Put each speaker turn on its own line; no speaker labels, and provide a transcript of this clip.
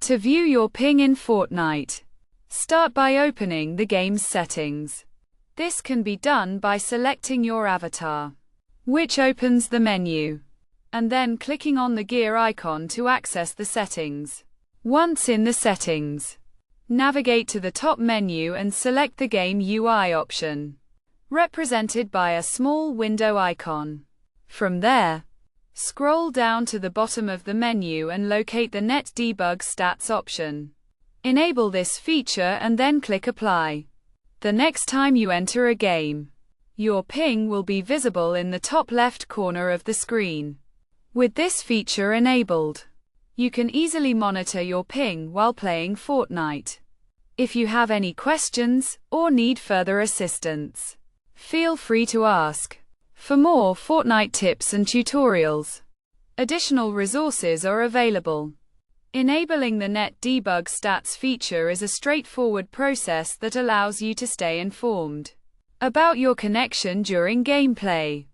To view your ping in Fortnite, start by opening the game's settings. This can be done by selecting your avatar, which opens the menu, and then clicking on the gear icon to access the settings. Once in the settings, navigate to the top menu and select the Game UI option, represented by a small window icon. From there, scroll down to the bottom of the menu and locate the Net Debug Stats option. Enable this feature and then click Apply. The next time you enter a game, your ping will be visible in the top left corner of the screen. With this feature enabled, you can easily monitor your ping while playing Fortnite. If you have any questions or need further assistance, feel free to ask. For more Fortnite tips and tutorials, additional resources are available. Enabling the Net Debug Stats feature is a straightforward process that allows you to stay informed about your connection during gameplay.